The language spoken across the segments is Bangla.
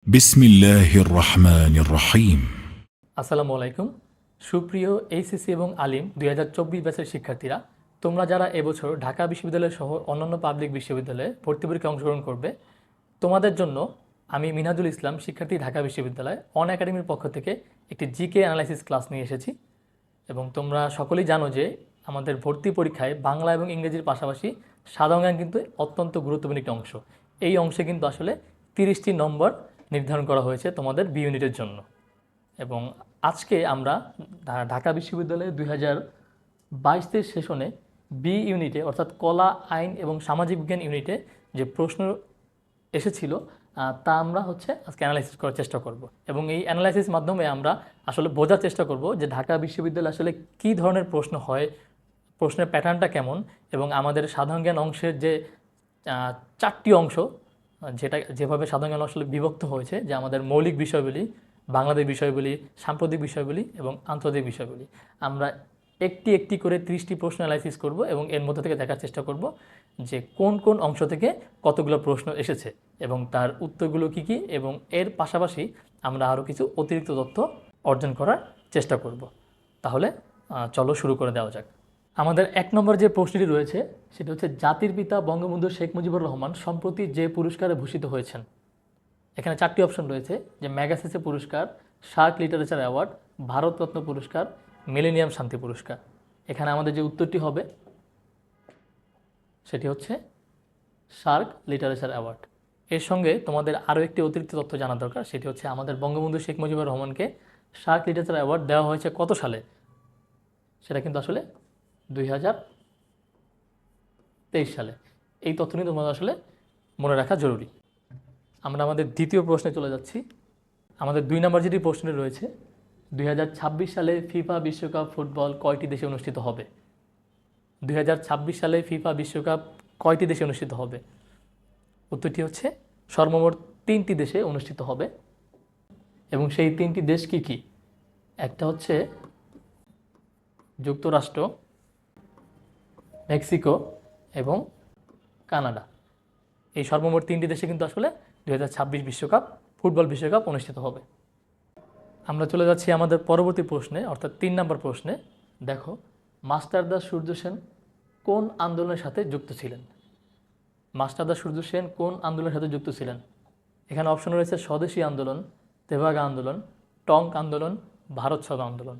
বিসমিল্লাহির রহমানির রহিম। আসসালামু আলাইকুম। সুপ্রিয় এইচএসসি এবং আলিম 2024 ব্যাচের শিক্ষার্থীরা, তোমরা যারা এবছর ঢাকা বিশ্ববিদ্যালয় সহ অন্যান্য পাবলিক বিশ্ববিদ্যালয়ে ভর্তি পরীক্ষায় অংশগ্রহণ করবে, তোমাদের জন্য আমি মিনহাজুল ইসলাম, শিক্ষার্থী, ঢাকা বিশ্ববিদ্যালয় অন একাডেমির পক্ষ থেকে একটি জিকে অ্যানালাইসিস ক্লাস নিয়ে এসেছি। এবং তোমরা সকলেই জানো যে আমাদের ভর্তি পরীক্ষায় বাংলা এবং ইংরেজির পাশাপাশি সাধারণ জ্ঞান কিন্তু অত্যন্ত গুরুত্বপূর্ণ একটি অংশ। এই অংশে কিন্তু আসলে 30টি নম্বর নির্ধারণ করা হয়েছে তোমাদের বি ইউনিটের জন্য। এবং আজকে আমরা ঢাকা বিশ্ববিদ্যালয়ে 2022 সেশনে বি ইউনিটে অর্থাৎ কলা, আইন এবং সামাজিক বিজ্ঞান ইউনিটে যে প্রশ্ন এসেছিল তা আমরা আজকে অ্যানালাইসিস করার চেষ্টা করব। এবং এই অ্যানালাইসিস মাধ্যমে আমরা আসলে বোঝার চেষ্টা করব যে ঢাকা বিশ্ববিদ্যালয়ে আসলে কী ধরনের প্রশ্ন হয়, প্রশ্নের প্যাটার্নটা কেমন, এবং আমাদের সাধারণ জ্ঞান অংশের যে 4টি অংশ, যেভাবে সাধারণ জ্ঞান আসলে বিভক্ত হয়েছে, যে আমাদের মৌলিক বিষয়গুলি, বাংলাদেশ বিষয়গুলি, সাম্প্রতিক বিষয়গুলি এবং আন্তর্জাতিক বিষয়গুলি, আমরা একটি একটি করে 30টি প্রশ্ন অ্যানালাইসিস করব এবং এর মধ্যে থেকে দেখার চেষ্টা করব যে কোন কোন অংশ থেকে কতগুলো প্রশ্ন এসেছে এবং তার উত্তরগুলো কী কী, এবং এর পাশাপাশি আমরা আরও কিছু অতিরিক্ত তথ্য অর্জন করার চেষ্টা করব। তাহলে চলো শুরু করে দেওয়া যাক। আমাদের 1 নম্বর যে প্রশ্নটি রয়েছে সেটি হচ্ছে, জাতির পিতা বঙ্গবন্ধু শেখ মুজিবুর রহমান সম্প্রতি যে পুরস্কারে ভূষিত হয়েছেন। এখানে 4টি অপশন রয়েছে, যে ম্যাগাসেসে পুরস্কার, শার্ক লিটারেচার অ্যাওয়ার্ড, ভারতরত্ন পুরস্কার, মিলেনিয়াম শান্তি পুরস্কার। এখানে আমাদের যে উত্তরটি হবে সেটি হচ্ছে শার্ক লিটারেচার অ্যাওয়ার্ড। এর সঙ্গে তোমাদের আরও একটি অতিরিক্ত তথ্য জানা দরকার, সেটি হচ্ছে আমাদের বঙ্গবন্ধু শেখ মুজিবুর রহমানকে শার্ক লিটারেচার অ্যাওয়ার্ড দেওয়া হয়েছে কত সালে, সেটা কিন্তু আসলে 2023 সালে। এই তথ্যটি তোমাদের আসলে মনে রাখা জরুরি। আমরা আমাদের দ্বিতীয় প্রশ্নে চলে যাচ্ছি। আমাদের 2 নম্বর যেটি প্রশ্নটি রয়েছে, 2026 সালে ফিফা বিশ্বকাপ ফুটবল কয়টি দেশে অনুষ্ঠিত হবে? 2026 সালে ফিফা বিশ্বকাপ কয়টি দেশে অনুষ্ঠিত হবে? উত্তরটি হচ্ছে সর্বমোট 3টি দেশে অনুষ্ঠিত হবে। এবং সেই 3টি দেশ কি কি? একটা হচ্ছে যুক্তরাষ্ট্র, মেক্সিকো এবং কানাডা। এই সর্বমোট 3টি দেশে কিন্তু আসলে 2026 বিশ্বকাপ, ফুটবল বিশ্বকাপ অনুষ্ঠিত হবে। আমরা চলে যাচ্ছি আমাদের পরবর্তী প্রশ্নে, অর্থাৎ 3 নম্বর প্রশ্নে। দেখো, মাস্টারদা সূর্য সেন কোন আন্দোলনের সাথে যুক্ত ছিলেন? মাস্টারদা সূর্য সেন কোন আন্দোলনের সাথে যুক্ত ছিলেন? এখানে অপশন রয়েছে স্বদেশী আন্দোলন, তেভাগা আন্দোলন, টঙ্ক আন্দোলন, ভারত ছাড়ো আন্দোলন।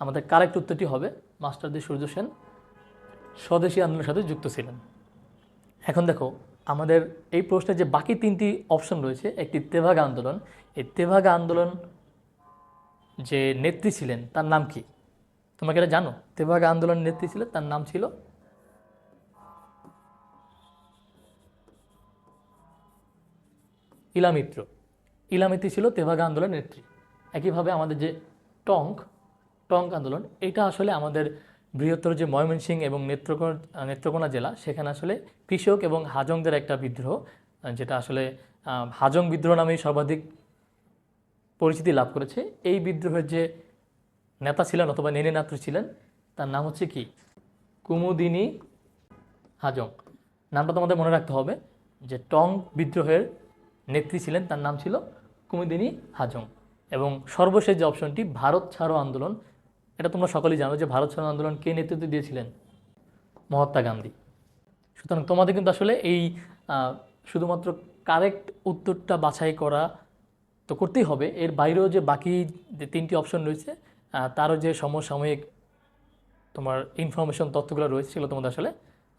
আমাদের কারেক্ট উত্তরটি হবে মাস্টারদা সূর্য সেন স্বদেশী আন্দোলনের সাথে যুক্ত ছিলেন। এখন দেখো, আমাদের এই প্রশ্নে যে বাকি 3টি অপশন রয়েছে, একটি তেভাগা আন্দোলন। এই তেভাগা আন্দোলন যে নেত্রী ছিলেন তার নাম কি? তোমরা কি এটা জানো? তেভাগা আন্দোলনের নেত্রী ছিলেন, তার নাম ছিল ইলামিত্র। ইলামিত্রী ছিল তেভাগা আন্দোলনের নেত্রী। একইভাবে আমাদের যে টঙ্ক আন্দোলন, এটা আসলে আমাদের বৃহত্তর যে ময়মনসিংহ এবং নেত্রকোনা জেলা, সেখানে আসলে কৃষক এবং হাজংদের একটা বিদ্রোহ, যেটা আসলে হাজং বিদ্রোহ নামেই সর্বাধিক পরিচিতি লাভ করেছে। এই বিদ্রোহের যে নেতা ছিলেন অথবা নেতৃত্ব ছিলেন, তার নাম হচ্ছে কি? কুমুদিনী হাজং। নামটা তোমাদের মনে রাখতে হবে, যে টঙ্ক বিদ্রোহের নেত্রী ছিলেন, তার নাম ছিল কুমুদিনী হাজং। এবং সর্বশেষ যে অপশনটি ভারত ছাড়ো আন্দোলন, এটা তোমরা সকলেই জানো যে ভারত ছাড়ো আন্দোলন কে নেতৃত্ব দিয়েছিলেন? মহাত্মা গান্ধী। সুতরাং তোমাদের কিন্তু আসলে এই শুধুমাত্র কারেক্ট উত্তরটা বাছাই করা তো করতেই হবে, এর বাইরেও যে বাকি যে 3টি অপশন রয়েছে তারও যে সমসাময়িক তোমার ইনফরমেশন, তথ্যগুলো রয়েছে, সেগুলো তোমাদের আসলে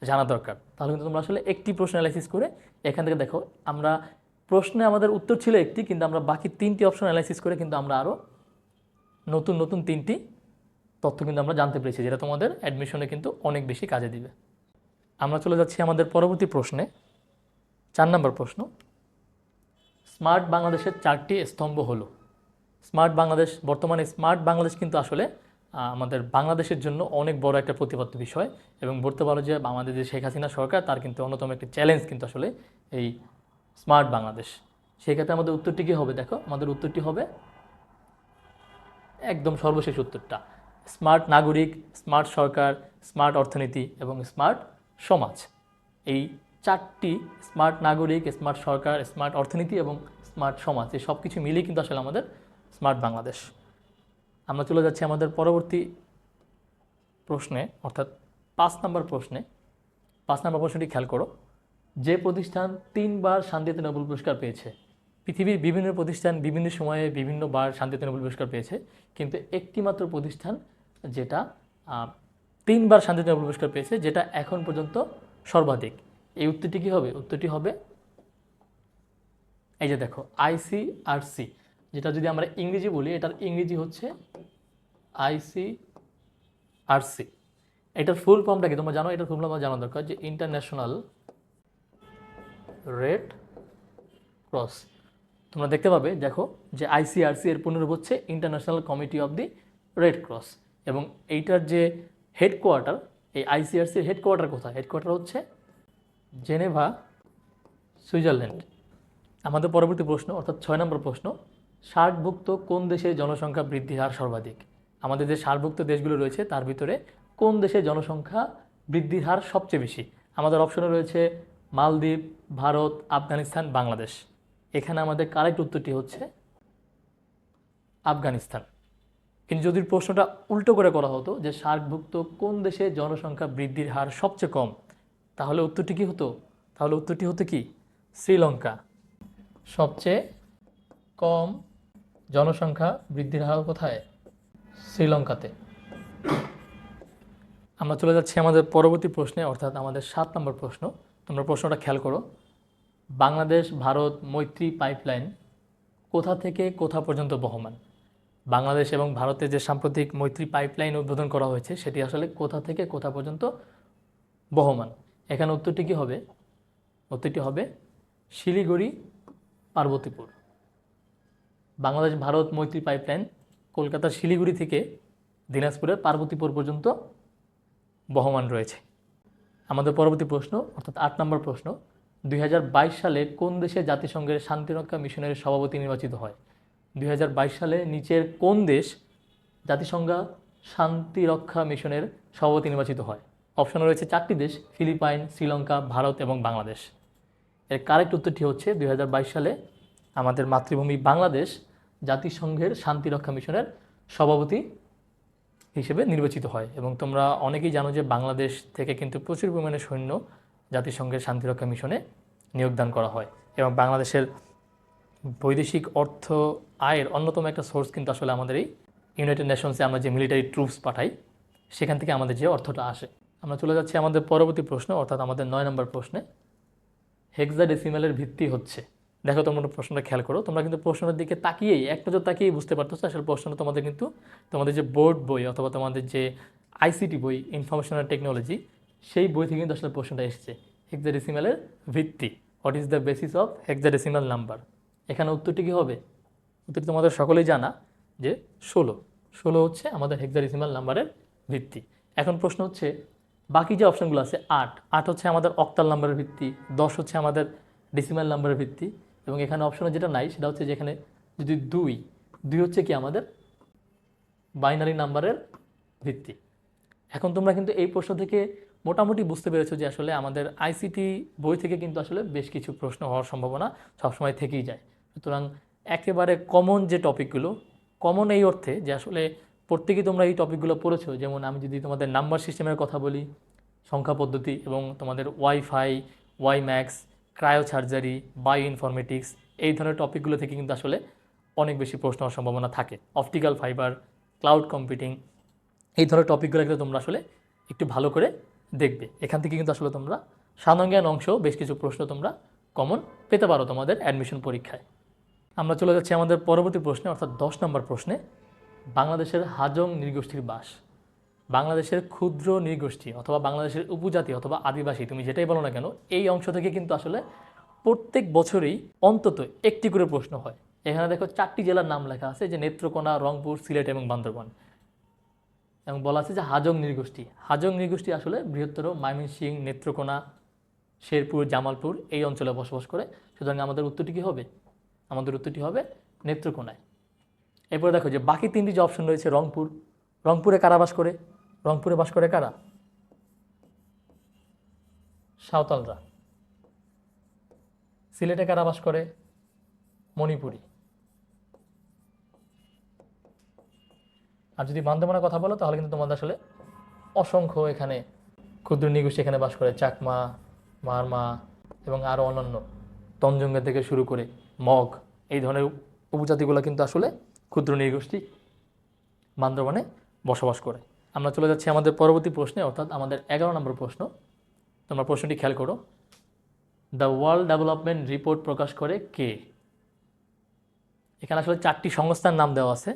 জানা দরকার। তাহলে কিন্তু তোমরা আসলে একটি প্রশ্ন অ্যানালাইসিস করে এখান থেকে দেখো, আমরা প্রশ্নে আমাদের উত্তর ছিল একটি, কিন্তু আমরা বাকি 3টি অপশন অ্যানালাইসিস করে কিন্তু আমরা আরও নতুন 3টি তথ্য কিন্তু আমরা জানতে পেরেছি, যেটা তোমাদের অ্যাডমিশনে কিন্তু অনেক বেশি কাজে দিবে। আমরা চলে যাচ্ছি আমাদের পরবর্তী প্রশ্নে। 4 নম্বর প্রশ্ন, স্মার্ট বাংলাদেশের 4টি স্তম্ভ হলো। বর্তমানে স্মার্ট বাংলাদেশ কিন্তু আসলে আমাদের বাংলাদেশের জন্য অনেক বড় একটা প্রতিপাদ্য বিষয়, এবং বলতে পারো যে আমাদের যে শেখ হাসিনা সরকার, তার কিন্তু অন্যতম একটি চ্যালেঞ্জ কিন্তু আসলে এই স্মার্ট বাংলাদেশ। সেই ক্ষেত্রে আমাদের উত্তরটি কী হবে? দেখো, আমাদের উত্তরটি হবে একদম সর্বশেষ উত্তরটা, স্মার্ট নাগরিক, স্মার্ট সরকার, স্মার্ট অর্থনীতি এবং স্মার্ট সমাজ। এই 4টি, স্মার্ট নাগরিক, স্মার্ট সরকার, স্মার্ট অর্থনীতি এবং স্মার্ট সমাজ, এই সব কিছু মিলিয়ে কিন্তু আসলে আমাদের স্মার্ট বাংলাদেশ। আমরা চলে যাচ্ছি আমাদের পরবর্তী প্রশ্নে, অর্থাৎ 5 নম্বর প্রশ্নে। 5 নম্বর প্রশ্নটি খেয়াল করো। যে প্রতিষ্ঠান 3বার শান্তিতে নোবেল পুরস্কার পেয়েছে। পৃথিবীর বিভিন্ন প্রতিষ্ঠান বিভিন্ন সময়ে বিভিন্নবার শান্তিতে নোবেল পুরস্কার পেয়েছে, কিন্তু একটিমাত্র প্রতিষ্ঠান যেটা 3বার শান্তিতে নোবেল পুরস্কার পেয়েছে, যেটা এখন পর্যন্ত সর্বাধিক। এই উত্তরটি কী হবে? উত্তরটি হবে এই যে দেখো, ICRC, যেটা যদি আমরা ইংরেজি বলি, এটার ইংরেজি হচ্ছে ICRC। এটার ফুল ফর্মটা কি তোমরা জানো? এটার ফুল ফর্ম জানা দরকার, যে ইন্টারন্যাশনাল রেড ক্রস। তোমরা দেখতে পাবে, দেখো যে ICRC এর পুনরূপ হচ্ছে international committee of the red cross, এবং এইটার যে হেডকোয়ার্টার, এই ICRC এর হেডকোয়ার্টার কোথায়? হেডকোয়ার্টার হচ্ছে জেনেভা, সুইজারল্যান্ড। আমাদের পরবর্তী প্রশ্ন, অর্থাৎ 6 নম্বর প্রশ্ন, সার্কভুক্ত কোন দেশের জনসংখ্যা বৃদ্ধির হার সর্বাধিক? আমাদের যে সার্কভুক্ত দেশগুলো রয়েছে তার ভিতরে কোন দেশের জনসংখ্যা বৃদ্ধির হার সবচেয়ে বেশি? আমাদের অপশনে রয়েছে মালদ্বীপ, ভারত, আফগানিস্তান, বাংলাদেশ। এখানে আমাদের কারেক্ট উত্তরটি হচ্ছে আফগানিস্তান। কিন্তু যদি প্রশ্নটা উল্টো করে করা হতো, যে সার্কভুক্ত কোন দেশে জনসংখ্যা বৃদ্ধির হার সবচেয়ে কম, তাহলে উত্তরটি কী হতো? তাহলে উত্তরটি হতো কি? শ্রীলঙ্কা। সবচেয়ে কম জনসংখ্যা বৃদ্ধির হার কোথায়? শ্রীলঙ্কাতে। আমরা চলে যাচ্ছি আমাদের পরবর্তী প্রশ্নে, অর্থাৎ আমাদের 7 নম্বর প্রশ্ন। তোমরা প্রশ্নটা খেয়াল করো। বাংলাদেশ ভারত মৈত্রী পাইপলাইন কোথা থেকে কোথা পর্যন্ত বহমান? বাংলাদেশ এবং ভারতের যে সাম্প্রতিক মৈত্রী পাইপলাইন উদ্বোধন করা হয়েছে, সেটি আসলে কোথা থেকে কোথা পর্যন্ত বহমান? এখানে উত্তরটি কী হবে? উত্তরটি হবে শিলিগুড়ি, পার্বতীপুর। বাংলাদেশ ভারত মৈত্রী পাইপলাইন কলকাতার শিলিগুড়ি থেকে দিনাজপুরের পার্বতীপুর পর্যন্ত বহমান রয়েছে। আমাদের পরবর্তী প্রশ্ন, অর্থাৎ 8 নম্বর প্রশ্ন, 2022 সালে কোন দেশে জাতিসংঘের শান্তিরক্ষা মিশনের সভাপতি নির্বাচিত হয়? 2022 সালে নিচের কোন দেশ জাতিসংঘ শান্তিরক্ষা মিশনের সভাপতি নির্বাচিত হয়? অপশন রয়েছে 4টি দেশ, ফিলিপাইন, শ্রীলঙ্কা, ভারত এবং বাংলাদেশ। এর কারেক্ট উত্তরটি হচ্ছে 2022 সালে আমাদের মাতৃভূমি বাংলাদেশ জাতিসংঘের শান্তিরক্ষা মিশনের সভাপতি হিসেবে নির্বাচিত হয়। এবং তোমরা অনেকেই জানো যে বাংলাদেশ থেকে কিন্তু প্রচুর পরিমাণে সৈন্য জাতিসংঘের শান্তিরক্ষা মিশনে নিয়োগদান করা হয়, এবং বাংলাদেশের বৈদেশিক অর্থ আয়ের অন্যতম একটা সোর্স কিন্তু আসলে আমাদের এই ইউনাইটেড নেশনসে আমরা যে মিলিটারি ট্রুপস পাঠাই, সেখান থেকে আমাদের যে অর্থটা আসে। আমরা চলে যাচ্ছি আমাদের পরবর্তী প্রশ্ন, অর্থাৎ আমাদের 9 নম্বর প্রশ্নে। হেক্সাডেসিমালের ভিত্তি হচ্ছে। দেখো, তোমরা প্রশ্নটা খেয়াল করো। তোমরা কিন্তু প্রশ্নের দিকে তাকিয়েই, এক নজর তাকিয়েই বুঝতে পারতেছো আসলে প্রশ্নটা তোমাদের কিন্তু তোমাদের যে বোর্ড বই অথবা তোমাদের যে ICT বই, ইনফরমেশন অ্যান্ড টেকনোলজি, সেই বই থেকে কিন্তু আসলে প্রশ্নটা এসেছে। হেক্সাডেসিমালের ভিত্তি, what is the basis of hexadecimal number? এখানে উত্তরটি কী হবে? উত্তরটি তোমাদের সকলেই জানা, যে 16 হচ্ছে আমাদের হেক্সাডেসিমাল নাম্বারের ভিত্তি। এখন প্রশ্ন হচ্ছে, বাকি যে অপশনগুলো আছে, 8 হচ্ছে আমাদের অক্টাল নাম্বারের ভিত্তি, 10 হচ্ছে আমাদের ডেসিমাল নাম্বারের ভিত্তি, এবং এখানে অপশনে যেটা নাই সেটা হচ্ছে যেখানে যদি 2 হচ্ছে কি আমাদের বাইনারি নাম্বারের ভিত্তি। এখন তোমরা কিন্তু এই প্রশ্ন থেকে মোটামুটি বুঝতে পেরেছো যে আসলে আমাদের ICT বই থেকে কিন্তু আসলে বেশ কিছু প্রশ্ন হওয়ার সম্ভাবনা সবসময় থেকেই যায়। সুতরাং একেবারে কমন যে টপিকগুলো, কমন এই অর্থে যে আসলে প্রত্যেকেই তোমরা এই টপিকগুলো পড়েছো। যেমন আমি যদি তোমাদের নাম্বার সিস্টেমের কথা বলি, সংখ্যা পদ্ধতি, এবং তোমাদের wifi, WiMAX, cryo surgery, bio informatics, এই ধরনের টপিকগুলো থেকে কিন্তু আসলে অনেক বেশি প্রশ্ন হওয়ার সম্ভাবনা থাকে। অপটিক্যাল ফাইবার, ক্লাউড কম্পিউটিং, এই ধরনের টপিকগুলো কিন্তু তোমরা আসলে একটু ভালো করে দেখবে। এখান থেকে কিন্তু আসলে তোমরা সাধারণ জ্ঞান অংশেও বেশ কিছু প্রশ্ন তোমরা কমন পেতে পারো তোমাদের অ্যাডমিশন পরীক্ষায়। আমরা চলে যাচ্ছি আমাদের পরবর্তী প্রশ্নে, অর্থাৎ 10 নম্বর প্রশ্নে। বাংলাদেশের হাজং নৃগোষ্ঠীর বাস। বাংলাদেশের ক্ষুদ্র নৃগোষ্ঠী অথবা বাংলাদেশের উপজাতি অথবা আদিবাসী, তুমি যেটাই বলো না কেন, এই অংশ থেকে কিন্তু আসলে প্রত্যেক বছরই অন্তত একটি করে প্রশ্ন হয়। এখানে দেখো 4টি জেলার নাম লেখা আছে, যে নেত্রকোনা, রংপুর, সিলেট এবং বান্দরবান, এবং বলা আছে যে হাজং নৃগোষ্ঠী। হাজং নৃগোষ্ঠী আসলে বৃহত্তর ময়মনসিংহ, নেত্রকোনা, শেরপুর, জামালপুর এই অঞ্চলে বসবাস করে। সুতরাং আমাদের উত্তরটি কী হবে? আমাদের উত্তরটি হবে নেত্রকোনায়। এরপরে দেখো যে বাকি 3টি যে অপশন রয়েছে, রংপুর, রংপুরে কারা বাস করে? রংপুরে বাস করে কারা? সাঁওতালরা। সিলেটে কারা বাস করে? মণিপুরি। আর যদি বান্দরবানের কথা বলো তাহলে কিন্তু তোমাদের আসলে অসংখ্য এখানে ক্ষুদ্র নৃগোষ্ঠী এখানে বাস করে, চাকমা, মারমা এবং আরও অন্যান্য তঞ্জঙ্গা থেকে শুরু করে মগ, এই ধরনের উপজাতিগুলো কিন্তু আসলে ক্ষুদ্র নৃগোষ্ঠী বান্দরবানে বসবাস করে। আমরা চলে যাচ্ছি আমাদের পরবর্তী প্রশ্নে, অর্থাৎ আমাদের 11 নম্বর প্রশ্ন। তোমরা প্রশ্নটি খেয়াল করো। দ্য ওয়ার্ল্ড ডেভেলপমেন্ট রিপোর্ট প্রকাশ করে কে? এখানে আসলে 4টি সংস্থার নাম দেওয়া আছে।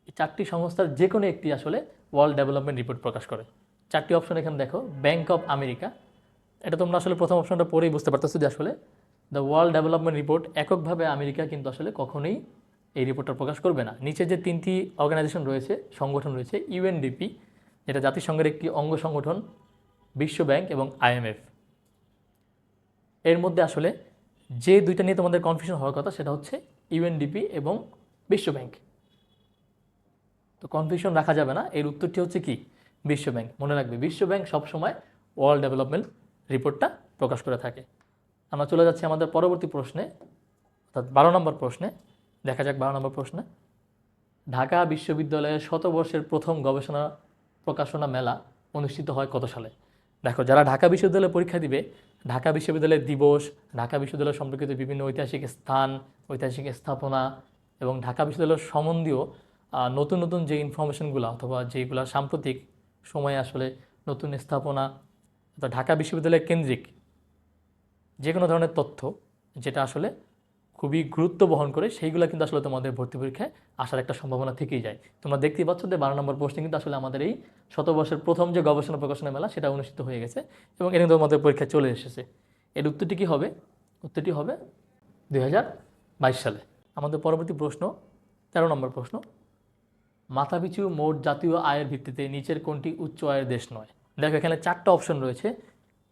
এই 4টি সংস্থার যে কোনো একটি আসলে ওয়ার্ল্ড ডেভেলপমেন্ট রিপোর্ট প্রকাশ করে। 4টি অপশন এখানে দেখো। ব্যাংক অফ আমেরিকা, এটা তোমরা আসলে প্রথম অপশনটা পড়েই বুঝতে পারতেছো যে আসলে দ্য ওয়ার্ল্ড ডেভেলপমেন্ট রিপোর্ট এককভাবে আমেরিকা কিন্তু আসলে কখনোই এই রিপোর্টটা প্রকাশ করবে না। নিচে যে 3টি অর্গানাইজেশন রয়েছে, সংগঠন রয়েছে, ইউএনডিপি যেটা জাতিসংঘের একটি অঙ্গ সংগঠন, বিশ্ব ব্যাংক এবং আইএমএফ। এর মধ্যে আসলে যে দুইটা নিয়ে তোমাদের কনফিউশন হওয়ার কথা সেটা হচ্ছে ইউএনডিপি এবং বিশ্ব ব্যাংক। তো কনফিউশন রাখা যাবে না, এর উত্তরটি হচ্ছে কি? বিশ্ব ব্যাংক। মনে রাখবে বিশ্ব ব্যাংক সবসময় ওয়ার্ল্ড ডেভেলপমেন্ট রিপোর্টটা প্রকাশ করে থাকে। আমরা চলে যাচ্ছি আমাদের পরবর্তী প্রশ্নে, অর্থাৎ 12 নম্বর প্রশ্নে। দেখা যাক 12 নম্বর প্রশ্নে। ঢাকা বিশ্ববিদ্যালয়ের শতবর্ষের প্রথম গবেষণা প্রকাশনা মেলা অনুষ্ঠিত হয় কত সালে? দেখো, যারা ঢাকা বিশ্ববিদ্যালয়ে পরীক্ষা দিবে, ঢাকা বিশ্ববিদ্যালয়ের দিবস, ঢাকা বিশ্ববিদ্যালয় সম্পর্কিত বিভিন্ন ঐতিহাসিক স্থান, ঐতিহাসিক স্থাপনা এবং ঢাকা বিশ্ববিদ্যালয়ের সম্বন্ধীয় নতুন নতুন যে ইনফরমেশনগুলো অথবা যেগুলো সাম্প্রতিক সময়ে আসলে নতুন স্থাপনা অর্থাৎ ঢাকা বিশ্ববিদ্যালয় কেন্দ্রিক যে কোনো ধরনের তথ্য যেটা আসলে খুবই গুরুত্ব বহন করে, সেইগুলো কিন্তু আসলে তোমাদের ভর্তি পরীক্ষায় আসার একটা সম্ভাবনা থেকেই যায়। তোমরা দেখতেই পাচ্ছ যে 12 নম্বর প্রশ্নে কিন্তু আসলে আমাদের এই শতবর্ষের প্রথম যে গবেষণা প্রকাশনা মেলা সেটা অনুষ্ঠিত হয়ে গেছে এবং এটা কিন্তু আমাদের পরীক্ষায় চলে এসেছে। এর উত্তরটি কী হবে? উত্তরটি হবে 2022 সালে। আমাদের পরবর্তী প্রশ্ন, 13 নম্বর প্রশ্ন। মাথাপিছু মোট জাতীয় আয়ের ভিত্তিতে নিচের কোনটি উচ্চ আয়ের দেশ নয়? দেখো, এখানে 4টা অপশন রয়েছে।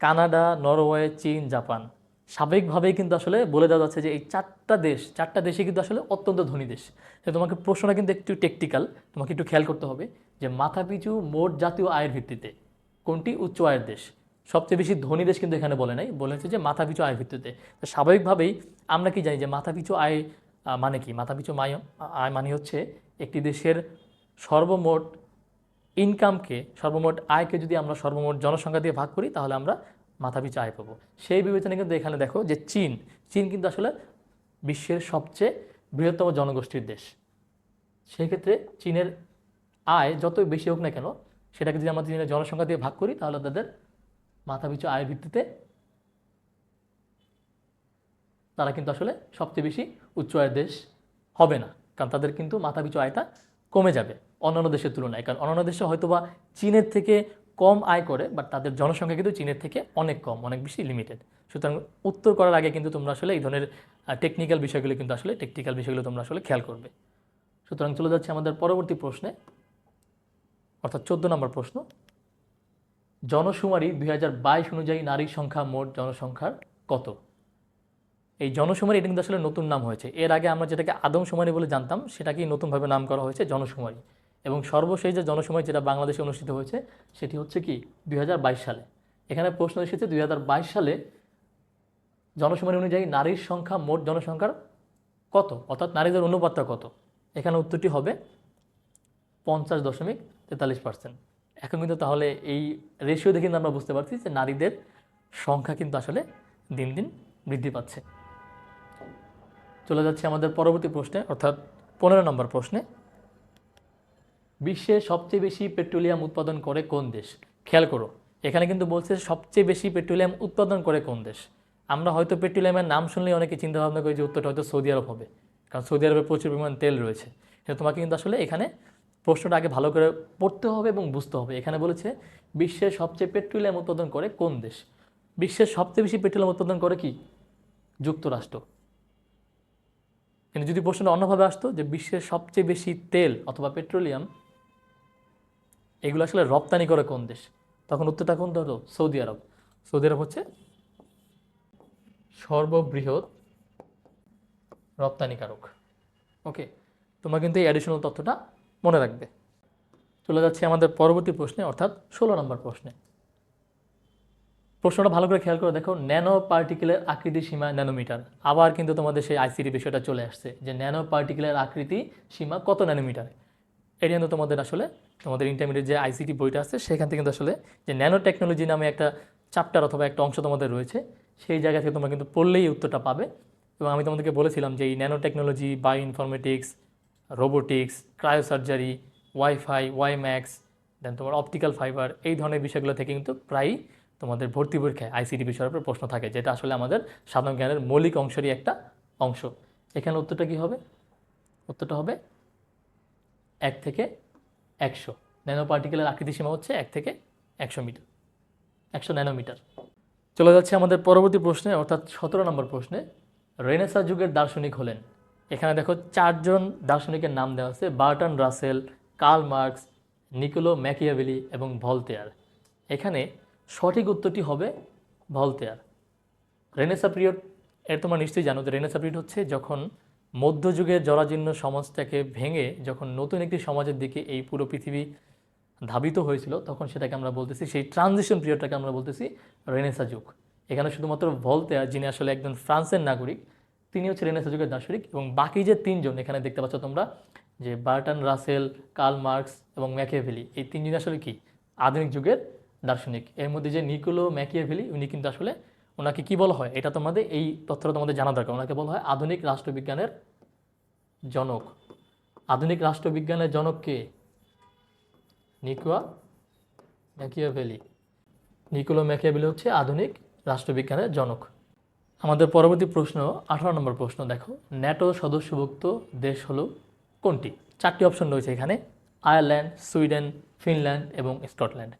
কানাডা, নরওয়ে, চীন, জাপান। স্বাভাবিকভাবেই কিন্তু আসলে বলে দেওয়া যাচ্ছে যে এই 4টা দেশই কিন্তু আসলে অত্যন্ত ধনী দেশ। তো তোমাকে প্রশ্নটা কিন্তু একটু টেকনিক্যাল, তোমাকে একটু খেয়াল করতে হবে যে মাথাপিছু মোট জাতীয় আয়ের ভিত্তিতে কোনটি উচ্চ আয়ের দেশ। সবচেয়ে বেশি ধনী দেশ কিন্তু এখানে বলে নাই, বলেছে যে মাথাপিছু আয়ের ভিত্তিতে। তো স্বাভাবিকভাবেই আমরা কি জানি যে মাথাপিছু আয় মানে কি? মাথাপিছু আয় মানে হচ্ছে একটি দেশের সর্বমোট ইনকামকে, সর্বমোট আয়কে যদি আমরা সর্বমোট জনসংখ্যা দিয়ে ভাগ করি তাহলে আমরা মাথাপিছু আয় পাবো। সেই বিবেচনায় কিন্তু এখানে দেখো যে চীন কিন্তু আসলে বিশ্বের সবচেয়ে বৃহত্তম জনগোষ্ঠীর দেশ। সেই ক্ষেত্রে চীনের আয় যতই বেশি হোক না কেন, সেটাকে যদি আমরা চীনের জনসংখ্যা দিয়ে ভাগ করি তাহলে তাদের মাথাপিছু আয়ের ভিত্তিতে তারা কিন্তু আসলে সবচেয়ে বেশি উচ্চ আয়ের দেশ হবে না, কারণ তাদের কিন্তু মাথাপিছু আয়টা কমে যাবে অন্যান্য দেশের তুলনায়। কারণ অন্যান্য দেশে হয়তোবা চীনের থেকে কম আয় করে, বাট তাদের জনসংখ্যা কিন্তু চীনের থেকে অনেক কম, অনেক বেশি লিমিটেড। সুতরাং উত্তর করার আগে কিন্তু তোমরা আসলে এই ধরনের টেকনিক্যাল বিষয়গুলো তোমরা আসলে খেয়াল করবে। সুতরাং চলে যাচ্ছে আমাদের পরবর্তী প্রশ্নে, অর্থাৎ 14 নম্বর প্রশ্ন। জনশুমারি 2022 অনুযায়ী নারীর সংখ্যা মোট জনসংখ্যার কত? এই জনশুমারি এটা কিন্তু আসলে নতুন নাম হয়েছে। এর আগে আমরা যেটাকে আদমশুমারি বলে জানতাম সেটাকেই নতুনভাবে নাম করা হয়েছে জনশুমারি। এবং সর্বশেষ যে জনশুমারি যেটা বাংলাদেশে অনুষ্ঠিত হয়েছে সেটি হচ্ছে কি 2022 সালে। এখানে প্রশ্ন এসেছে 2022 সালে জনশুমারি অনুযায়ী নারীর সংখ্যা মোট জনসংখ্যার কত, অর্থাৎ নারীদের অনুপাতটা কত? এখানে উত্তরটি হবে 50.43%। এখন কিন্তু তাহলে এই রেশিও দেখে আমরা বুঝতে পারছি যে নারীদের সংখ্যা কিন্তু আসলে দিন দিন বৃদ্ধি পাচ্ছে। চলে যাচ্ছে আমাদের পরবর্তী প্রশ্নে, অর্থাৎ 15 নম্বর প্রশ্নে। বিশ্বে সবচেয়ে বেশি পেট্রোলিয়াম উৎপাদন করে কোন দেশ? খেয়াল করো, এখানে কিন্তু বলছে সবচেয়ে বেশি পেট্রোলিয়াম উৎপাদন করে কোন দেশ। আমরা হয়তো পেট্রোলিয়ামের নাম শুনলেই অনেকে চিন্তা ভাবনা করি যে উত্তরটা হয়তো সৌদি আরব হবে, কারণ সৌদি আরবে প্রচুর পরিমাণ তেল রয়েছে। কিন্তু তোমাকে কিন্তু আসলে এখানে প্রশ্নটা আগে ভালো করে পড়তে হবে এবং বুঝতে হবে। এখানে বলেছে বিশ্বের সবচেয়ে পেট্রোলিয়াম উৎপাদন করে কোন দেশ। বিশ্বের সবচেয়ে বেশি পেট্রোলিয়াম উৎপাদন করে কি? যুক্তরাষ্ট্র। কিন্তু যদি প্রশ্নটা অন্যভাবে আসতো যে বিশ্বের সবচেয়ে বেশি তেল অথবা পেট্রোলিয়াম এগুলো আসলে রপ্তানি করে কোন দেশ, তখন উত্তরটা কোনটা হতো? সৌদি আরব। সৌদি আরব হচ্ছে সর্ববৃহৎ রপ্তানিকারক। ওকে, তোমরা কিন্তু এই অ্যাডিশনাল তথ্যটা মনে রাখবে। চলে যাচ্ছে আমাদের পরবর্তী প্রশ্নে, অর্থাৎ 16 নম্বর প্রশ্নে। প্রশ্নটা ভালো করে খেয়াল করে দেখো, ন্যানো পার্টিকেলের আকৃতি সীমা ন্যানোমিটার। আবার কিন্তু তোমাদের সেই আইসিটি বিষয়টা চলে আসছে যে ন্যানো পার্টিকেলের আকৃতি সীমা কত ন্যানোমিটার। এটা কিন্তু তোমাদের আসলে তোমাদের ইন্টারমিডিয়েট যে আইসিটি বইটা আছে সেখান থেকে কিন্তু আসলে যে ন্যানো টেকনোলজি নামে একটা চ্যাপ্টার অথবা একটা অংশ তোমাদের রয়েছে, সেই জায়গা থেকে তোমরা কিন্তু পড়লেই উত্তরটা পাবে। এবং আমি তোমাদেরকে বলেছিলাম যে এই nano technology, bio informatics, robotics, cryosurgery, wifi, wimax, then তোমার অপটিক্যাল ফাইবার, এই ধরনের বিষয়গুলো থেকে কিন্তু প্রায়ই তোমাদের ভর্তি পরীক্ষায় আইসিটি বিষয়ের উপর প্রশ্ন থাকে, যেটা আসলে আমাদের সাধারণ জ্ঞানের মৌলিক অংশেরই একটা অংশ। এখানে উত্তরটা কী হবে? উত্তরটা হবে 1 থেকে 100। ন্যানো পার্টিকেলের আকৃতি সীমা হচ্ছে 1 থেকে 100 মিটার, 100 ন্যানোমিটার। চলে যাচ্ছে আমাদের পরবর্তী প্রশ্নে, অর্থাৎ 17 নম্বর প্রশ্নে। রেনেসা যুগের দার্শনিক হলেন। এখানে দেখো 4 জন দার্শনিকের নাম দেওয়া আছে: Burton Rasel, Karl Marx, Nicolás Machiavelli এবং ভলতেয়ার। এখানে সঠিক উত্তরটি হবে ভলতেয়ার। রেনেসা পিরিয়ড এর তোমরা নিশ্চয়ই জানো যে রেনেসা পিরিয়ড হচ্ছে যখন মধ্যযুগের জরাজীর্ণ সমাজটাকে ভেঙে যখন নতুন একটি সমাজের দিকে এই পুরো পৃথিবী ধাবিত হয়েছিল, তখন সেটাকে আমরা বলতেছি, সেই ট্রানজিশন পিরিয়ডটাকে আমরা বলতেছি রেনেসা যুগ। এখানে শুধুমাত্র ভলতেয়ার, যিনি আসলে একজন ফ্রান্সের নাগরিক, তিনি হচ্ছে রেনেসা যুগের দার্শনিক। এবং বাকি যে 3 জন এখানে দেখতে পাচ্ছ তোমরা, যে বার্টন রাসেল, কার্ল মার্কস এবং ম্যাকিয়াভেলি, এই 3 জন আসলে কি আধুনিক যুগের দার্শনিক। এর মধ্যে যে নিকোলো ম্যাকিয়াভেলি, উনি কিন্তু আসলে, ওনাকে কি বলা হয়, এটা তোমাদের এই তথ্যটা তোমাদের জানা দরকার। ওনাকে বলা হয় আধুনিক রাষ্ট্রবিজ্ঞানের জনক। আধুনিক রাষ্ট্রবিজ্ঞানের জনক কে? Niccolo Machiavelli. নিকোলো ম্যাকিয়াভেলি হচ্ছে আধুনিক রাষ্ট্রবিজ্ঞানের জনক। আমাদের পরবর্তী প্রশ্ন 18 নম্বর প্রশ্ন দেখো, ন্যাটো সদস্যভুক্ত দেশ হলো কোনটি? 4টি অপশন রয়েছে এখানে: আয়ারল্যান্ড, সুইডেন, ফিনল্যান্ড এবং স্কটল্যান্ড।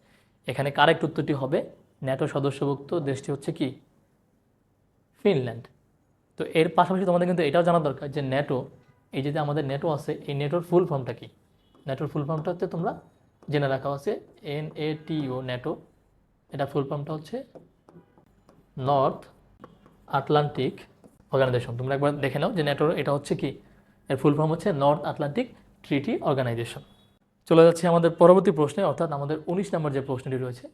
এখানে কারেক্ট উত্তরটি হবে ন্যাটো সদস্যভুক্ত দেশটি হচ্ছে কি ফিনল্যান্ড। তো এর পাশাপাশি তোমাদের কিন্তু এটাও জানা দরকার যে ন্যাটো, এই যে আমাদের ন্যাটো আছে, এই ন্যাটোর ফুল ফর্মটা কি? ন্যাটোর ফুল ফর্মটা হচ্ছে তোমরা জেনে রাখা আছে NATO, ন্যাটো। এটা ফুল ফর্মটা হচ্ছে নর্থ আটলান্টিক অর্গানাইজেশন। তোমরা একবার দেখে নাও যে ন্যাটোর এটা হচ্ছে কি, এর ফুল ফর্ম হচ্ছে নর্থ আটলান্টিক ট্রিটি অর্গানাইজেশন। চলে যাচ্ছে আমাদের পরবর্তী প্রশ্নে, অর্থাৎ আমাদের 19 নম্বর যে প্রশ্নটি রয়েছে।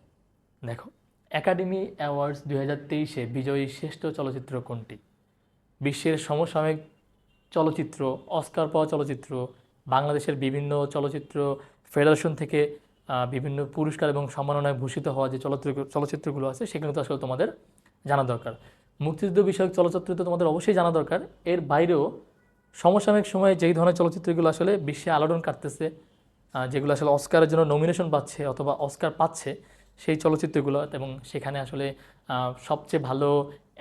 দেখো, একাডেমি অ্যাওয়ার্ডস 2023-এ বিজয়ী শ্রেষ্ঠ চলচ্চিত্র কোনটি? বিশ্বের সমসাময়িক চলচ্চিত্র, অস্কার পাওয়া চলচ্চিত্র, বাংলাদেশের বিভিন্ন চলচ্চিত্র ফেডারেশন থেকে বিভিন্ন পুরস্কার এবং সম্মাননায় ভূষিত হওয়া যে চলচ্চিত্রগুলো আছে, সেগুলো তো আসলে তোমাদের জানা দরকার। মুক্তিযুদ্ধ বিষয়ক চলচ্চিত্র তো তোমাদের অবশ্যই জানা দরকার। এর বাইরেও সমসাময়িক সময়ে যেই ধরনের চলচ্চিত্রগুলো আসলে বিশ্বে আলোড়ন কাটতেছে, যেগুলো আসলে অস্কারের জন্য নমিনেশন পাচ্ছে অথবা অস্কার পাচ্ছে, সেই চলচ্চিত্রগুলো, এবং সেখানে আসলে সবচেয়ে ভালো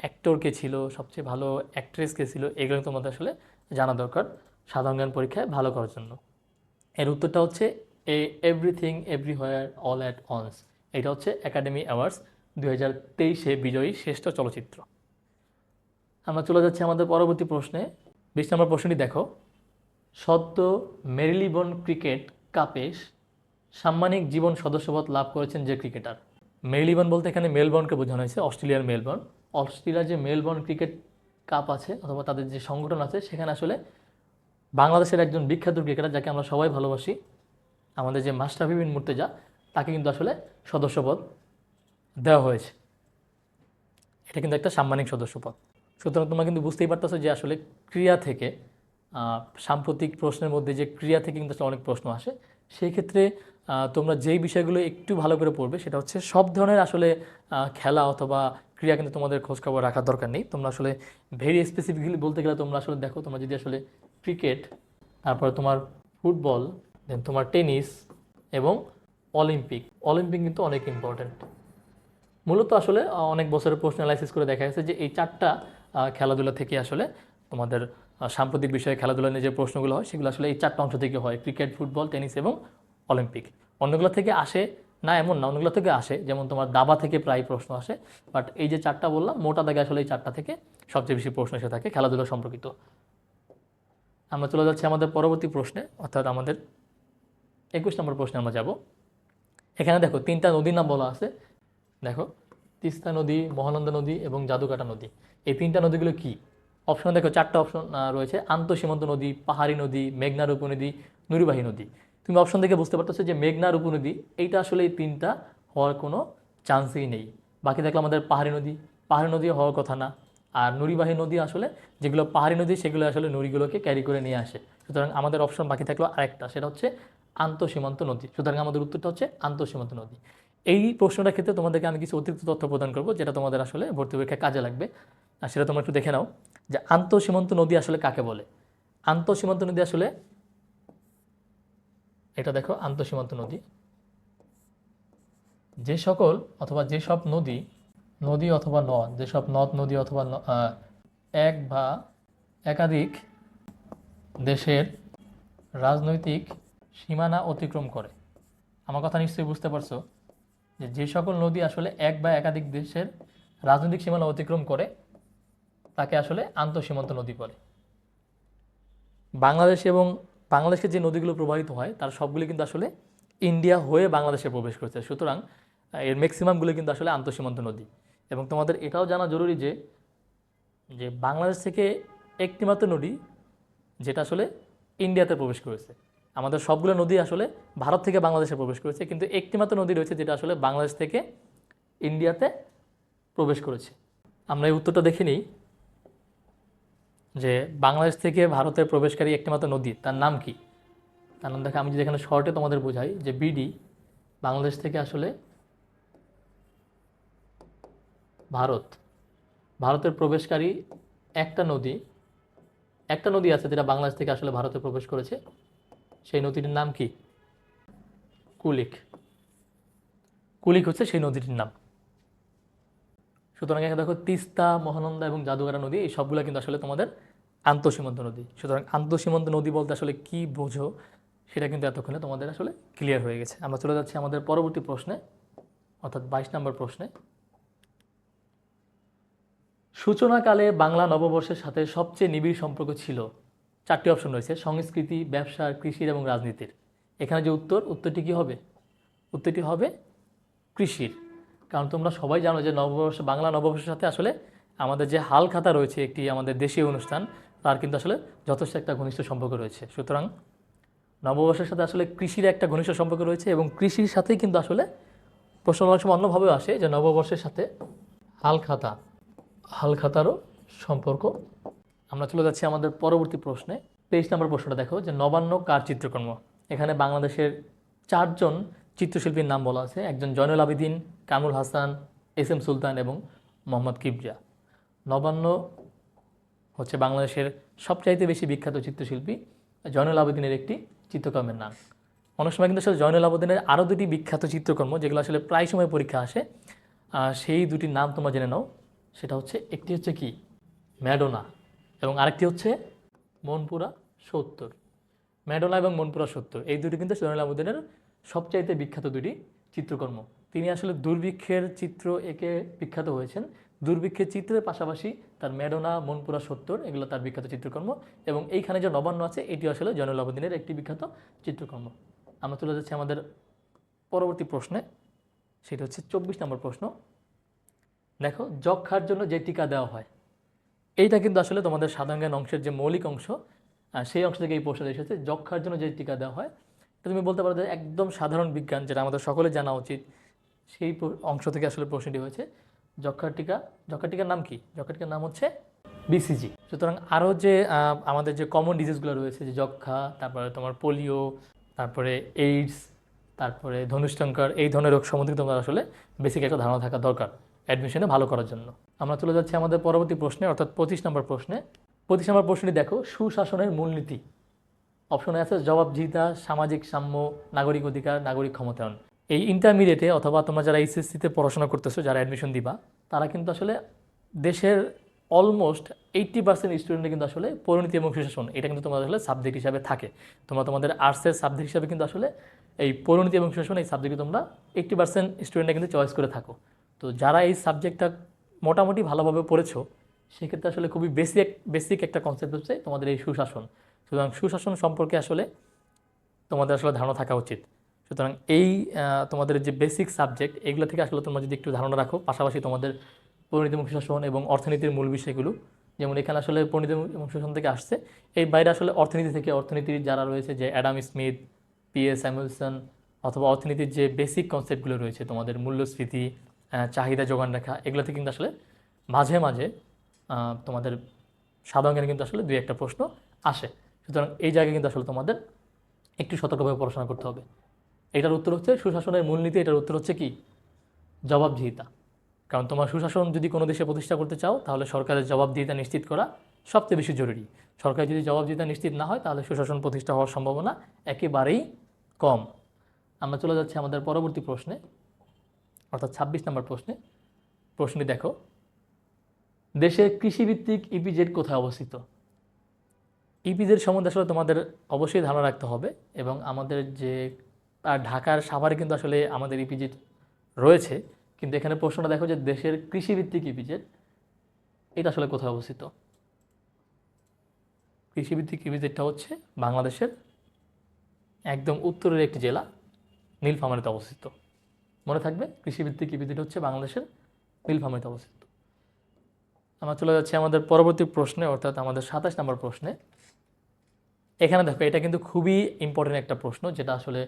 অ্যাক্টর কে ছিল, সবচেয়ে ভালো অ্যাক্ট্রেস কে ছিল, এগুলো তোমাদের আসলে জানা দরকার সাধারণ জ্ঞান পরীক্ষায় ভালো করার জন্য। এর উত্তরটা হচ্ছে everything everywhere all at once. এটা হচ্ছে একাডেমি অ্যাওয়ার্ডস 2023-এ বিজয়ী শ্রেষ্ঠ চলচ্চিত্র। আমরা চলে যাচ্ছি আমাদের পরবর্তী প্রশ্নে। 20 নম্বর প্রশ্নটি দেখো, সদ্য মেরিলিবন ক্রিকেট কাপে সাম্মানিক জীবন সদস্যপদ লাভ করেছেন যে ক্রিকেটার? মেরিলিবন বলতে এখানে মেলবোর্নকে বোঝানো হয়েছে, অস্ট্রেলিয়ার মেলবোর্ন। অস্ট্রেলিয়ার যে মেলবোর্ন ক্রিকেট কাপ আছে অথবা তাদের যে সংগঠন আছে, সেখানে আসলে বাংলাদেশের একজন বিখ্যাত ক্রিকেটার, যাকে আমরা সবাই ভালোবাসি, আমাদের যে মাশরাফি বিন মুর্তজা, তাকে কিন্তু আসলে সদস্যপদ দেওয়া হয়েছে। এটা কিন্তু একটা সাম্মানিক সদস্যপদ। সুতরাং তোমরা কিন্তু বুঝতেই পারতেছো যে আসলে ক্রিয়া থেকে, সাম্প্রতিক প্রশ্নের মধ্যে যে ক্রিয়া থেকে কিন্তু আসলে অনেক প্রশ্ন আসে। সেই ক্ষেত্রে তোমরা যেই বিষয়গুলো একটু ভালো করে পড়বে, সেটা হচ্ছে সব ধরনের আসলে খেলা অথবা ক্রিয়া কিন্তু তোমাদের খোঁজখবর রাখার দরকার নেই। তোমরা আসলে ভেরি স্পেসিফিক্যালি বলতে গেলে তোমরা আসলে দেখো, তোমরা যদি আসলে ক্রিকেট, তারপরে তোমার ফুটবল, দেন তোমার টেনিস এবং অলিম্পিক কিন্তু অনেক ইম্পর্ট্যান্ট। মূলত আসলে অনেক বছরের প্রশ্ন অ্যানালাইসিস করে দেখা গেছে যে এই 4টা খেলাধুলা থেকে আসলে তোমাদের সাম্প্রতিক বিষয়ে খেলাধুলা নিয়ে যে প্রশ্নগুলো হয়, সেগুলো আসলে এই 4টা অংশ থেকে হয়: ক্রিকেট, ফুটবল, টেনিস এবং অলিম্পিক। অন্যগুলো থেকে আসে না এমন না, অন্যগুলো থেকে আসে, যেমন তোমার দাবা থেকে প্রায় প্রশ্ন আসে। বাট এই যে 4টা বললাম, মোটা দাগে আসলে এই 4টা থেকে সবচেয়ে বেশি প্রশ্ন এসে থাকে খেলাধুলা সম্পর্কিত। আমরা চলে যাচ্ছি আমাদের পরবর্তী প্রশ্নে, অর্থাৎ আমাদের 21 নম্বর প্রশ্নে আমরা যাব। এখানে দেখো 3টা নদীর নাম বলা আছে। দেখো, তিস্তা নদী, মহানন্দা নদী এবং জাদুকাটা নদী। এই 3টা নদীগুলো কি? অপশন দেখো, 4টা অপশন রয়েছে: আন্তঃসীমান্ত নদী, পাহাড়ি নদী, মেঘনার উপনদী, নুরুবাহী নদী। তুমি অপশন থেকে বুঝতে পারতেছো যে মেঘনার উপনদী, এইটা আসলে এই 3টা হওয়ার কোনো চান্সই নেই। বাকি থাকলো আমাদের পাহাড়ি নদী হওয়ার কথা না। আর নুড়িবাহী নদী আসলে যেগুলো পাহাড়ি নদী সেগুলো আসলে নুড়িগুলোকে ক্যারি করে নিয়ে আসে। সুতরাং আমাদের অপশন বাকি থাকলো আরেকটা, সেটা হচ্ছে আন্তঃসীমান্ত নদী। সুতরাং আমাদের উত্তরটা হচ্ছে আন্তঃসীমান্ত নদী। এই প্রশ্নটার ক্ষেত্রে তোমাদেরকে আমি কিছু অতিরিক্ত তথ্য প্রদান করবো, যেটা তোমাদের আসলে ভর্তি পরীক্ষায় কাজে লাগবে। আর সেটা তোমরা একটু দেখে নাও যে আন্তঃসীমান্ত নদী আসলে কাকে বলে। আন্তঃসীমান্ত নদী আসলে, এটা দেখো, আন্তঃসীমান্ত নদী যে সকল অথবা যেসব নদী অথবা নদ, যেসব নদ নদী অথবা এক বা একাধিক দেশের রাজনৈতিক সীমানা অতিক্রম করে। আমার কথা নিশ্চয়ই বুঝতে পারছো যে যে সকল নদী আসলে এক বা একাধিক দেশের রাজনৈতিক সীমানা অতিক্রম করে তাকে আসলে আন্তঃসীমান্ত নদী বলে। বাংলাদেশে যে নদীগুলো প্রবাহিত হয় তার সবগুলি কিন্তু আসলে ইন্ডিয়া হয়ে বাংলাদেশে প্রবেশ করছে। সুতরাং এর ম্যাক্সিমামগুলো কিন্তু আসলে আন্তঃসীমান্ত নদী। এবং তোমাদের এটাও জানা জরুরি যে যে বাংলাদেশ থেকে একটিমাত্র নদী যেটা আসলে ইন্ডিয়াতে প্রবেশ করেছে। আমাদের সবগুলো নদী আসলে ভারত থেকে বাংলাদেশে প্রবেশ করেছে, কিন্তু একটিমাত্র নদী রয়েছে যেটা আসলে বাংলাদেশ থেকে ইন্ডিয়াতে প্রবেশ করেছে। আমরা এই উত্তরটা দেখে নিই যে বাংলাদেশ থেকে ভারতের প্রবেশকারী একটিমাত্র নদী, তার নাম কি? তার নাম দেখে আমি যদি এখানে শর্টে তোমাদের বোঝাই যে বিডি, বাংলাদেশ থেকে আসলে ভারতের প্রবেশকারী একটা নদী আছে যেটা বাংলাদেশ থেকে আসলে ভারতে প্রবেশ করেছে। সেই নদীটির নাম কি? কুলিক হচ্ছে সেই নদীটির নাম। সুতরাং এখানে দেখো তিস্তা, মহানন্দা এবং জাদুঘাটা নদী, এই সবগুলো কিন্তু আসলে তোমাদের আন্তঃসীমান্ত নদী। সুতরাং আন্তঃসীমান্ত নদী বলতে আসলে কি বোঝো সেটা কিন্তু এতক্ষণে তোমাদের আসলে ক্লিয়ার হয়ে গেছে। আমরা চলে যাচ্ছি আমাদের পরবর্তী প্রশ্নে, অর্থাৎ 22 নম্বর প্রশ্নে। সূচনাকালে বাংলা নববর্ষের সাথে সবচেয়ে নিবিড় সম্পর্ক ছিল, 4টি অপশন রয়েছে, সংস্কৃতি, ব্যবসা, কৃষির এবং রাজনীতির। এখানে যে উত্তরটি কি হবে? উত্তরটি হবে কৃষির। কারণ তোমরা সবাই জানো যে বাংলা নববর্ষের সাথে আসলে আমাদের যে হালখাতা রয়েছে, একটি আমাদের দেশীয় অনুষ্ঠান, তার কিন্তু আসলে যথেষ্ট একটা ঘনিষ্ঠ সম্পর্ক রয়েছে। সুতরাং নববর্ষের সাথে আসলে কৃষির একটা ঘনিষ্ঠ সম্পর্ক রয়েছে, এবং কৃষির সাথেই কিন্তু আসলে প্রশ্ন অনেক সময় অন্যভাবেও আসে যে নববর্ষের সাথে হালখাতারও সম্পর্ক। আমরা চলে যাচ্ছি আমাদের পরবর্তী প্রশ্নে। 23 নম্বর প্রশ্নটা দেখো যে নবান্ন কার চিত্রকর্ম? এখানে বাংলাদেশের 4জন চিত্রশিল্পীর নাম বলা আছে। একজন জয়নুল আবেদিন, কামরুল হাসান, এস.এম. সুলতান এবং মোহাম্মদ কিবরিয়া। নবান্ন হচ্ছে বাংলাদেশের সবচাইতে বেশি বিখ্যাত চিত্রশিল্পী জয়নুল আবেদিনের একটি চিত্রকর্মের নাম। অনেক সময় কিন্তু আসলে জয়নুল আবেদিনের আরও দুটি বিখ্যাত চিত্রকর্ম যেগুলো আসলে প্রায় সময় পরীক্ষা আসে, সেই দুটির নাম তোমরা জেনে নাও। সেটা হচ্ছে, একটি হচ্ছে কি ম্যাডোনা, এবং আরেকটি হচ্ছে মনপুরা 70। ম্যাডোনা এবং মনপুরা 70 এই দুটি কিন্তু জয়নুল আবেদিনের সবচাইতে বিখ্যাত দুটি চিত্রকর্ম। তিনি আসলে দুর্ভিক্ষের চিত্র এঁকে বিখ্যাত হয়েছেন। দুর্ভিক্ষের চিত্রের পাশাপাশি তার ম্যাডোনা, মনপুরা 70 এগুলো তার বিখ্যাত চিত্রকর্ম। এবং এইখানে যে নবান্ন আছে এটি আসলে জয়নুল আবেদিনের একটি বিখ্যাত চিত্রকর্ম। আমরা চলে যাচ্ছি আমাদের পরবর্তী প্রশ্নে, সেটা হচ্ছে 24 নম্বর প্রশ্ন। দেখো, যক্ষ্মার জন্য যে টিকা দেওয়া হয়, এইটা কিন্তু আসলে তোমাদের সাধারণ জ্ঞান অংশের যে মৌলিক অংশ, সেই অংশ থেকে এই প্রশ্নটা এসেছে। যক্ষ্মার জন্য যে টিকা দেওয়া হয়, এটা তুমি বলতে পারো যে একদম সাধারণ বিজ্ঞান, যেটা আমাদের সকলে জানা উচিত, সেই অংশ থেকে আসলে প্রশ্নটি হয়েছে। যক্ষ্মার টিকার নাম কি? যক্ষ্মার টিকার নাম হচ্ছে বিসিজি। সুতরাং আরও যে আমাদের যে কমন ডিজিজগুলো রয়েছে, যে যক্ষ্মা, তারপরে তোমার পোলিও, তারপরে এইডস, তারপরে ধনুষ্টঙ্কার, এই ধরনের রোগ সম্বন্ধে তোমার আসলে বেসিক একটা ধারণা থাকা দরকার অ্যাডমিশনে ভালো করার জন্য। আমরা চলে যাচ্ছি আমাদের পরবর্তী প্রশ্নে, অর্থাৎ 25 নম্বর প্রশ্নে। 25 নম্বর প্রশ্নটি দেখো, সুশাসনের মূলনীতি। অপশনে আছে জবাবদিহিতা, সামাজিক সাম্য, নাগরিক অধিকার, নাগরিক ক্ষমতায়ন। এই ইন্টারমিডিয়েটে অথবা তোমরা যারা এইচএসসিতে পড়াশোনা করতেছো, যারা অ্যাডমিশন দিবা, তারা কিন্তু আসলে দেশের অলমোস্ট 80% স্টুডেন্টে কিন্তু আসলে পরিণতি এবং সুশাসন, এটা কিন্তু তোমাদের আসলে সাবজেক্ট হিসাবে থাকে। তোমাদের আর্টসের সাবজেক্ট হিসাবে কিন্তু আসলে এই পরিণতি এবং সুশাসন, এই সাবজেক্টে তোমরা 80% স্টুডেন্টরা কিন্তু চয়েস করে থাকো। তো যারা এই সাবজেক্টটা মোটামুটি ভালোভাবে পড়েছো, সেক্ষেত্রে আসলে খুবই বেসিক একটা কনসেপ্ট হচ্ছে তোমাদের এই সুশাসন। সুতরাং সুশাসন সম্পর্কে আসলে তোমাদের আসলে ধারণা থাকা উচিত। সুতরাং এই তোমাদের যে বেসিক সাবজেক্ট, এগুলো থেকে আসলে তোমরা যদি একটু ধারণা রাখো, পাশাপাশি তোমাদের পরিণতিমুখী শাসন এবং অর্থনীতির মূল বিষয়গুলো, যেমন এখানে আসলে পরিণতিমুখী শাসন থেকে আসছে, এই বাইরে আসলে অর্থনীতির যারা রয়েছে, যে অ্যাডাম স্মিথ, পি.এ. স্যামুয়েলসন, অথবা অর্থনীতির যে বেসিক কনসেপ্টগুলো রয়েছে, তোমাদের মূল্যস্ফীতি, চাহিদা যোগান রেখা, এগুলোতে কিন্তু আসলে মাঝে মাঝে তোমাদের সাধারণ জ্ঞানে কিন্তু আসলে দুই একটা প্রশ্ন আসে। সুতরাং এই জায়গায় কিন্তু আসলে তোমাদের একটু সতর্কভাবে পড়াশোনা করতে হবে। এটার উত্তর হচ্ছে সুশাসনের মূলনীতি, এটার উত্তর হচ্ছে কি? জবাবদিহিতা। কারণ তোমার সুশাসন যদি কোনো দেশে প্রতিষ্ঠা করতে চাও, তাহলে সরকারের জবাবদিহিতা নিশ্চিত করা সবচেয়ে বেশি জরুরি। সরকার যদি জবাবদিহিতা নিশ্চিত না হয়, তাহলে সুশাসন প্রতিষ্ঠা হওয়ার সম্ভাবনা একেবারেই কম। আমরা চলে যাচ্ছি আমাদের পরবর্তী প্রশ্নে, অর্থাৎ 26 নম্বর প্রশ্নে। প্রশ্নটি দেখো, দেশের কৃষিভিত্তিক ইপিজেড কোথায় অবস্থিত? ইপিজেড সম্বন্ধে আসলে তোমাদের অবশ্যই ধারণা রাখতে হবে, এবং আমাদের যে ঢাকার সাভারে কিন্তু আসলে আমাদের ইপিজেড রয়েছে, কিন্তু এখানে প্রশ্নটা দেখো যে দেশের কৃষিভিত্তিক ইপিজেড এটা আসলে কোথায় অবস্থিত? কৃষিভিত্তিক ইপিজেডটা হচ্ছে বাংলাদেশের একদম উত্তরের একটি জেলা নীলফামারীতে অবস্থিত। মনে থাকবে, কৃষিভিত্তিক ইপিজেড হচ্ছে বাংলাদেশের নীলফামারীতে অবস্থিত। আমরা চলে যাচ্ছি আমাদের পরবর্তী প্রশ্নে, অর্থাৎ আমাদের 27 নম্বর প্রশ্নে। এখানে দেখো, এটা কিন্তু খুবই ইম্পর্টেন্ট একটা প্রশ্ন, যেটা আসলে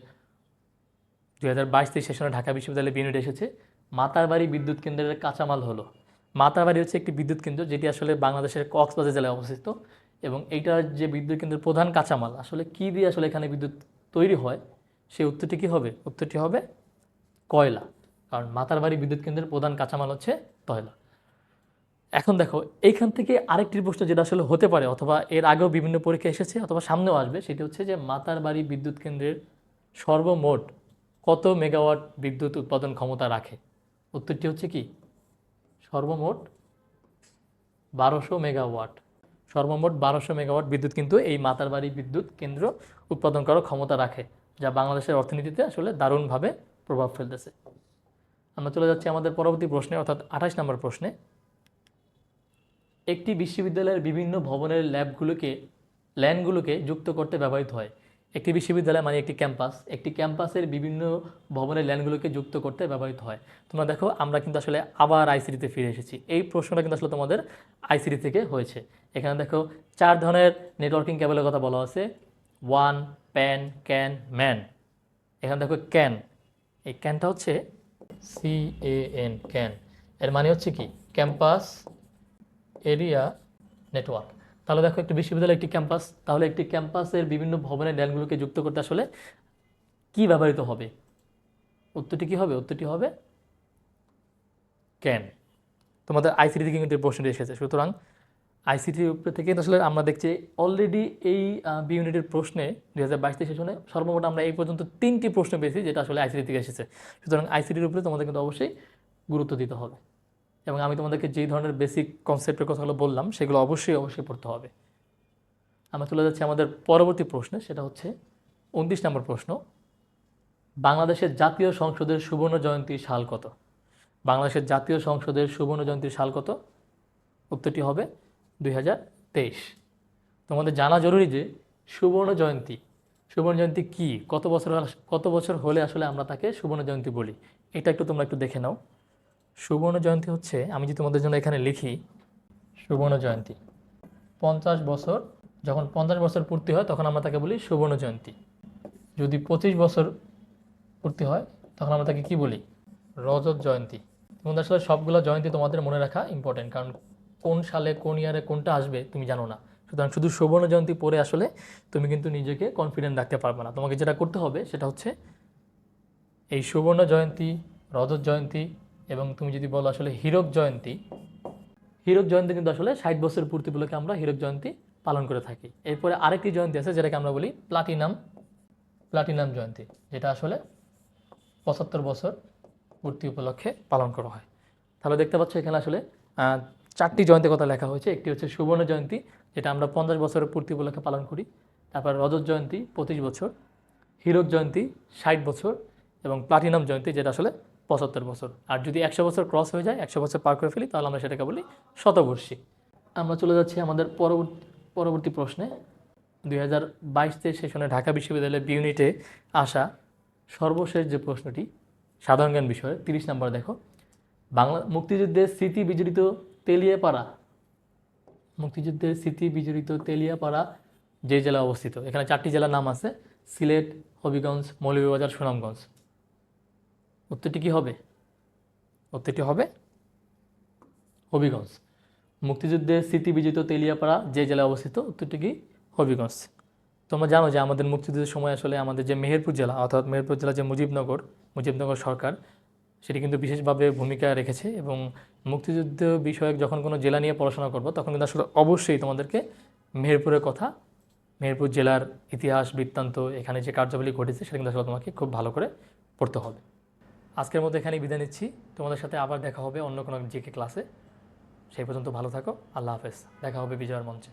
2022-23 সেশনে ঢাকা বিশ্ববিদ্যালয়ে বিউনিটে এসেছে। মাতারবাড়ি বিদ্যুৎ কেন্দ্রের কাঁচামাল হলো। মাতারবাড়ি হচ্ছে একটি বিদ্যুৎ কেন্দ্র, যেটি আসলে বাংলাদেশের কক্সবাজার জেলায় অবস্থিত, এবং এইটার যে বিদ্যুৎ কেন্দ্রের প্রধান কাঁচামাল আসলে কী দিয়ে আসলে এখানে বিদ্যুৎ তৈরি হয়, সেই উত্তরটি কী হবে? উত্তরটি হবে কয়লা। কারণ মাতারবাড়ি বিদ্যুৎ কেন্দ্রের প্রধান কাঁচামাল হচ্ছে কয়লা। এখন দেখো, এইখান থেকে আরেকটি প্রশ্ন যেটা আসলে হতে পারে, অথবা এর আগেও বিভিন্ন পরীক্ষা এসেছে অথবা সামনেও আসবে, সেটি হচ্ছে যে মাতারবাড়ি বিদ্যুৎ কেন্দ্রের সর্বমোট কত মেগাওয়াট বিদ্যুৎ উৎপাদন ক্ষমতা রাখে? উত্তরটি হচ্ছে কি? সর্বমোট 1200 মেগাওয়াট। সর্বমোট 1200 মেগাওয়াট বিদ্যুৎ কিন্তু এই মাতারবাড়ি বিদ্যুৎ কেন্দ্র উৎপাদন করার ক্ষমতা রাখে, যা বাংলাদেশের অর্থনীতিতে আসলে দারুণভাবে প্রভাব ফেলতেছে। আমরা চলে যাচ্ছি আমাদের পরবর্তী প্রশ্নে, অর্থাৎ 28 নম্বর প্রশ্নে। একটি বিশ্ববিদ্যালয়ের বিভিন্ন ভবনের ল্যানগুলোকে যুক্ত করতে ব্যবহৃত হয়। একটি বিশ্ববিদ্যালয় মানে একটি ক্যাম্পাস, একটি ক্যাম্পাসের বিভিন্ন ভবনের ল্যানগুলোকে যুক্ত করতে ব্যবহৃত হয়। তোমরা দেখো, আমরা কিন্তু আসলে আবার আইসিটিতে ফিরে এসেছি। এই প্রশ্নটা কিন্তু আসলে তোমাদের আইসিটি থেকে হয়েছে। এখানে দেখো 4 ধরনের নেটওয়ার্কিং কেবলের কথা বলা আছে: ওয়ান, প্যান, ক্যান, ম্যান। এখানে দেখো ক্যান, এই ক্যানটা হচ্ছে CAN, ক্যান। এর মানে হচ্ছে কি? Campus area network. তাহলে দেখো, একটি বিশ্ববিদ্যালয় একটি ক্যাম্পাস, তাহলে একটি ক্যাম্পাসের বিভিন্ন ভবনের ল্যানগুলোকে যুক্ত করতে আসলে কি ব্যবহৃত হবে? উত্তরটি কি হবে? উত্তরটি হবে ক্যান। তোমাদের আইসিটি থেকে কিন্তু এই প্রশ্নটি এসেছে। সুতরাং আইসিটির উপরে থেকে আসলে আমরা দেখছি অলরেডি এই বি ইউনিটের প্রশ্নে 2022 সেশনে সর্বমোট আমরা এই পর্যন্ত 3টি প্রশ্ন পেয়েছি, যেটা আসলে আইসিটি থেকে এসেছে। সুতরাং আইসিটির উপরে তোমাদের কিন্তু অবশ্যই গুরুত্ব দিতে হবে, এবং আমি তোমাদেরকে যেই ধরনের বেসিক কনসেপ্টের কথাগুলো বললাম, সেগুলো অবশ্যই পড়তে হবে। আমরা চলে যাচ্ছি আমাদের পরবর্তী প্রশ্নে, সেটা হচ্ছে 29 নম্বর প্রশ্ন। বাংলাদেশের জাতীয় সংসদের সুবর্ণ জয়ন্তীর সাল কত? বাংলাদেশের জাতীয় সংসদের সুবর্ণ জয়ন্তীর সাল কত? উত্তরটি হবে 2023। তোমাদের জানা জরুরি যে সুবর্ণ জয়ন্তী কী, কত বছর হলে আসলে আমরা তাকে সুবর্ণ জয়ন্তী বলি, এটা তোমরা একটু দেখে নাও। সুবর্ণ জয়ন্তী হচ্ছে, আমি যদি তোমাদের জন্য এখানে লিখি, সুবর্ণ জয়ন্তী 50 বছর, যখন 50 বছর পূর্তি হয় তখন আমরা তাকে বলি সুবর্ণ জয়ন্তী। যদি 25 বছর পূর্তি হয় তখন আমরা তাকে কি বলি? রজত জয়ন্তী। তোমাদের আসলে সবগুলো জয়ন্তী তোমাদের মনে রাখা ইম্পর্টেন্ট, কারণ কোন সালে কোন ইয়ারে কোনটা আসবে তুমি জানো না। সুতরাং শুধু সুবর্ণ জয়ন্তী পড়ে আসলে তুমি কিন্তু নিজেকে কনফিডেন্ট রাখতে পারবে না। তোমাকে যেটা করতে হবে সেটা হচ্ছে এই সুবর্ণ জয়ন্তী, রজত জয়ন্তী, এবং তুমি যদি বলো আসলে হীরক জয়ন্তী কিন্তু আসলে 60 বছর পূর্তি উপলক্ষে আমরা হীরক জয়ন্তী পালন করে থাকি। এরপরে আরেকটি জয়ন্তী আছে যেটাকে আমরা বলি প্লাটিনাম জয়ন্তী, যেটা আসলে 75 বছর পূর্তি উপলক্ষে পালন করা হয়। তাহলে দেখতে পাচ্ছ এখানে আসলে 4টি জয়ন্তীর কথা লেখা হয়েছে। একটি হচ্ছে সুবর্ণ জয়ন্তী, যেটা আমরা 50 বছরের পূর্তি উপলক্ষে পালন করি। তারপর রজত জয়ন্তী 25 বছর, হীরক জয়ন্তী 60 বছর, এবং প্লাটিনাম জয়ন্তী যেটা আসলে 75 বছর। আর যদি 100 বছর ক্রস হয়ে যায়, 100 বছর পার করে ফেলি, তাহলে আমরা সেটাকে বলি শতবর্ষী। আমরা চলে যাচ্ছি আমাদের পরবর্তী প্রশ্নে। 2022 সেশনে ঢাকা বিশ্ববিদ্যালয়ের বি ইউনিটে আসা সর্বশেষ যে প্রশ্নটি, সাধারণ জ্ঞান বিষয়ে 30 নম্বর। দেখো, মুক্তিযুদ্ধের স্মৃতি বিজড়িত তেলিয়াপাড়া যে জেলা অবস্থিত? এখানে 4টি জেলার নাম আছে: সিলেট, হবিগঞ্জ, মৌলভীবাজার, সুনামগঞ্জ। উত্তরটি কি হবে? উত্তরটি হবে হবিগঞ্জ। মুক্তিযুদ্ধের স্মৃতিবিজিত তেলিয়াপাড়া যে জেলায় অবস্থিত? উত্তরটি কি? হবিগঞ্জ। তোমরা জানো যে আমাদের মুক্তিযুদ্ধের সময় আসলে আমাদের যে মেহেরপুর জেলা, অর্থাৎ মেহেরপুর জেলা যে মুজিবনগর সরকার, সেটি কিন্তু বিশেষভাবে ভূমিকা রেখেছে। এবং মুক্তিযুদ্ধ বিষয়ক যখন কোনো জেলা নিয়ে পড়াশোনা করবো তখন কিন্তু আসলে অবশ্যই তোমাদেরকে মেহেরপুরের কথা, মেহেরপুর জেলার ইতিহাস বৃত্তান্ত, এখানে যে কার্যাবলী ঘটেছে সেটা কিন্তু আসলে তোমাকে খুব ভালো করে পড়তে হবে। আজকের মতো এখানেই বিদায় নিচ্ছি। তোমাদের সাথে আবার দেখা হবে অন্য কোনো জিকে ক্লাসে। সেই পর্যন্ত ভালো থাকো। আল্লাহ হাফেজ। দেখা হবে বিজয়ের মঞ্চে।